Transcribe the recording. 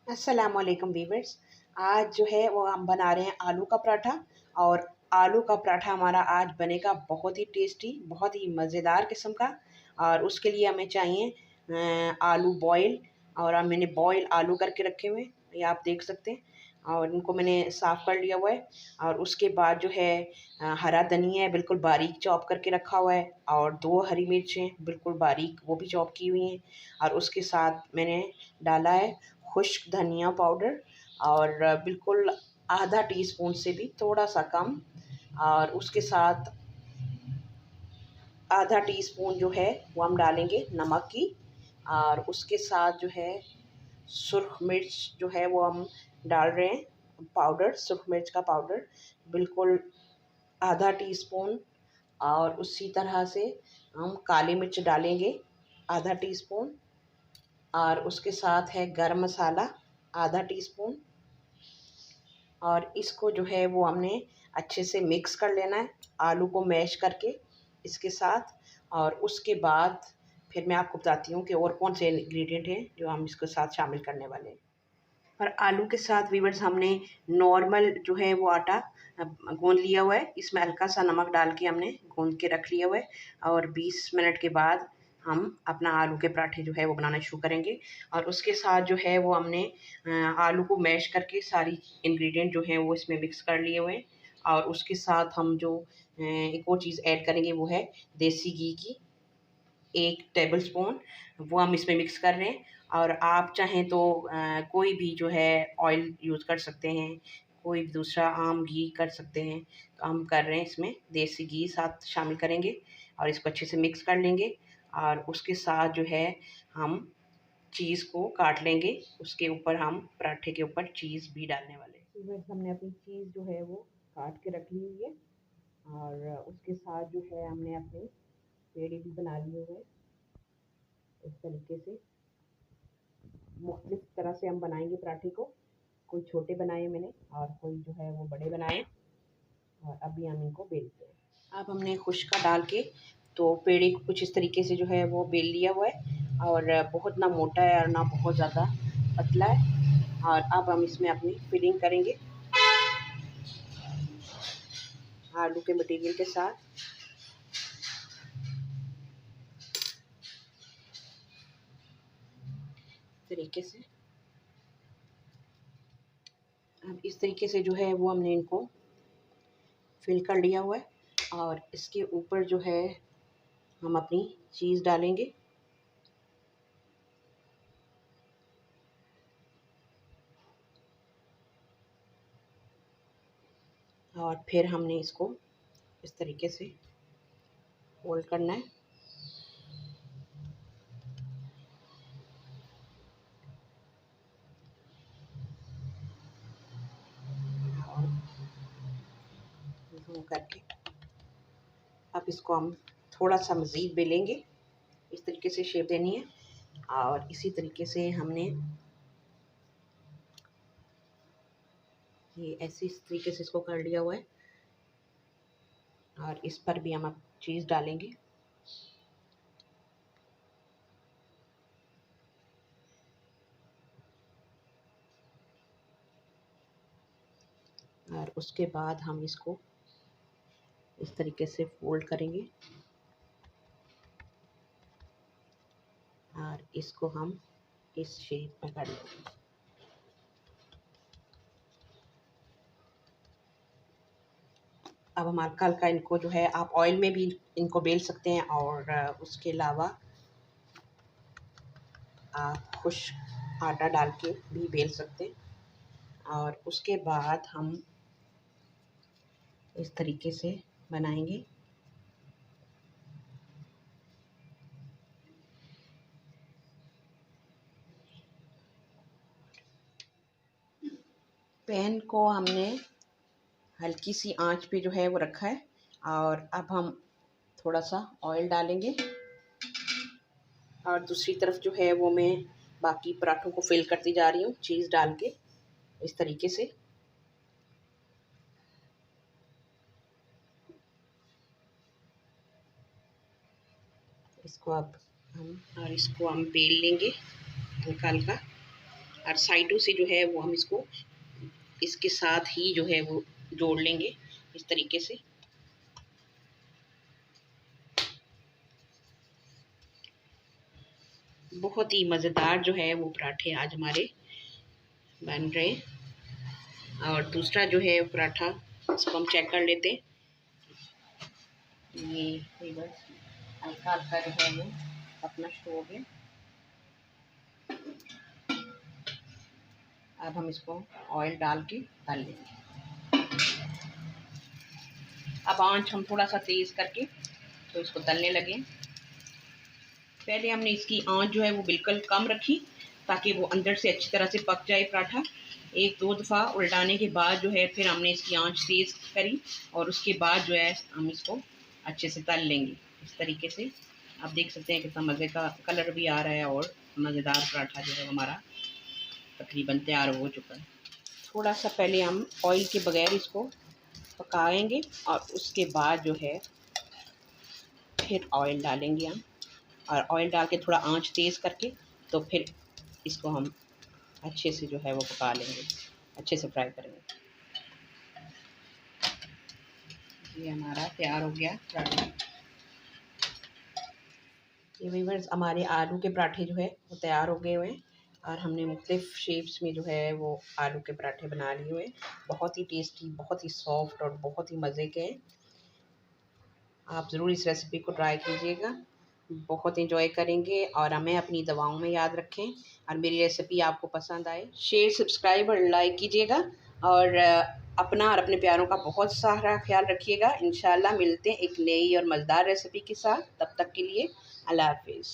अस्सलाम वालेकुम वीवर्स। आज जो है वो हम बना रहे हैं आलू का पराठा। और आलू का पराठा हमारा आज बनेगा बहुत ही टेस्टी, बहुत ही मज़ेदार किस्म का। और उसके लिए हमें चाहिए आलू बॉयल। और अब मैंने बॉयल आलू करके रखे हुए हैं, ये आप देख सकते हैं। और इनको मैंने साफ़ कर लिया हुआ है। और उसके बाद जो है हरा धनिया है, बिल्कुल बारीक चॉप करके रखा हुआ है। और 2 हरी मिर्चें बिल्कुल बारीक, वो भी चॉप की हुई हैं। और उसके साथ मैंने डाला है खुश्क धनिया पाउडर, और बिल्कुल आधा टीस्पून से भी थोड़ा सा कम। और उसके साथ आधा टीस्पून जो है वो हम डालेंगे नमक की। और उसके साथ जो है सुर्ख मिर्च जो है वो हम डाल रहे हैं पाउडर, सुर्ख मिर्च का पाउडर बिल्कुल आधा टीस्पून। और उसी तरह से हम काली मिर्च डालेंगे आधा टीस्पून। और उसके साथ है गरम मसाला आधा टीस्पून। और इसको जो है वो हमने अच्छे से मिक्स कर लेना है, आलू को मैश करके इसके साथ। और उसके बाद फिर मैं आपको बताती हूँ कि और कौन से इंग्रेडिएंट हैं जो हम इसके साथ शामिल करने वाले हैं। और आलू के साथ वीवर्स हमने नॉर्मल जो है वो आटा गूंद लिया हुआ है, इसमें हल्का सा नमक डाल के हमने गूंद के रख लिया हुआ है। और 20 मिनट के बाद हम अपना आलू के पराठे जो है वो बनाना शुरू करेंगे। और उसके साथ जो है वो हमने आलू को मैश करके सारी इंग्रेडिएंट जो हैं वो इसमें मिक्स कर लिए हुए हैं। और उसके साथ हम जो एक और चीज़ ऐड करेंगे वो है देसी घी की 1 टेबलस्पून, वो हम इसमें मिक्स कर रहे हैं। और आप चाहें तो कोई भी जो है ऑयल यूज़ कर सकते हैं, कोई भी दूसरा आम घी कर सकते हैं। तो हम कर रहे हैं इसमें देसी घी साथ शामिल करेंगे। और इसको अच्छे से मिक्स कर लेंगे। और उसके साथ जो है हम चीज़ को काट लेंगे, उसके ऊपर हम पराठे के ऊपर चीज़ भी डालने वाले हैं। बस हमने अपनी चीज़ जो है वो काट के रख ली हुई है। और उसके साथ जो है हमने अपने पेड़े भी बना लिए हुए हैं इस तरीके से। मुख्तलिफ तरह से हम बनाएंगे पराठे को, कोई छोटे बनाए मैंने और कोई जो है वो बड़े बनाए। और अभी हम इनको बेलते हैं। अब हमने खुश्का डाल के तो पेड़े को कुछ इस तरीके से जो है वो बेल लिया हुआ है। और बहुत ना मोटा है और ना बहुत ज़्यादा पतला है। और अब हम इसमें अपनी फिलिंग करेंगे आलू के मटेरियल के साथ। तरीके से अब इस तरीके से जो है वो हमने इनको फिल कर लिया हुआ है। और इसके ऊपर जो है हम अपनी चीज़ डालेंगे। और फिर हमने इसको इस तरीके से फोल्ड करना है। और यूँ करके अब इसको हम थोड़ा सा मज़ीद बेलेंगे, इस तरीके से शेप देनी है। और इसी तरीके से हमने ये ऐसे इस तरीके से इसको कर लिया हुआ है। और इस पर भी हम अब चीज़ डालेंगे। और उसके बाद हम इसको इस तरीके से फोल्ड करेंगे। और इसको हम इस शेप में कर लेंगे। अब हम हल्का हल्का इनको जो है आप ऑयल में भी इनको बेल सकते हैं। और उसके अलावा आप खुश्क आटा डाल के भी बेल सकते हैं। और उसके बाद हम इस तरीके से बनाएंगे। पैन को हमने हल्की सी आंच पे जो है वो रखा है। और अब हम थोड़ा सा ऑयल डालेंगे। और दूसरी तरफ जो है वो मैं बाकी पराठों को फिल करती जा रही हूँ चीज़ डाल के इस तरीके से। इसको अब हम बेल लेंगे हल्का हल्का। और साइडों से जो है वो हम इसको इसके साथ ही जो है वो जोड़ लेंगे इस तरीके से। बहुत ही मज़ेदार जो है वो पराठे आज हमारे बन रहे हैं। और दूसरा जो है पराठा, इसको हम चेक कर लेते हैं। ये बस हल्का हल्का जो है वो अपना शुरू हो गया। अब हम इसको ऑयल डाल के तल लेंगे। अब आंच हम थोड़ा सा तेज़ करके तो इसको तलने लगे। पहले हमने इसकी आंच जो है वो बिल्कुल कम रखी ताकि वो अंदर से अच्छी तरह से पक जाए पराठा। एक दो दफ़ा उल्टाने के बाद जो है फिर हमने इसकी आंच तेज़ करी और उसके बाद जो है हम इसको अच्छे से तल लेंगे इस तरीके से। आप देख सकते हैं कितना मज़े का कलर भी आ रहा है और मज़ेदार पराठा जो है हमारा तकरीबन तैयार हो चुका है। थोड़ा सा पहले हम ऑयल के बगैर इसको पकाएंगे और उसके बाद जो है फिर ऑयल डालेंगे हम, और ऑयल डाल के थोड़ा आंच तेज़ करके तो फिर इसको हम अच्छे से जो है वो पका लेंगे, अच्छे से फ्राई करेंगे। ये हमारा तैयार हो गया पराठा। ये व्यूअर्स हमारे आलू के पराठे जो है वो तैयार हो गए हुए हैं और हमने मुख्तलिफ़ शेप्स में जो है वो आलू के पराठे बना लिए हुए हैं। बहुत ही टेस्टी, बहुत ही सॉफ्ट और बहुत ही मज़े के हैं। आप ज़रूर इस रेसिपी को ट्राई कीजिएगा, बहुत इंजॉय करेंगे और हमें अपनी दवाओं में याद रखें। और मेरी रेसिपी आपको पसंद आए शेयर, सब्सक्राइब और लाइक कीजिएगा और अपना और अपने प्यारों का बहुत सारा ख्याल रखिएगा। इंशाल्लाह मिलते हैं एक नई और मज़ेदार रेसिपी के साथ। तब तक के लिए अल्लाह हाफ़िज़।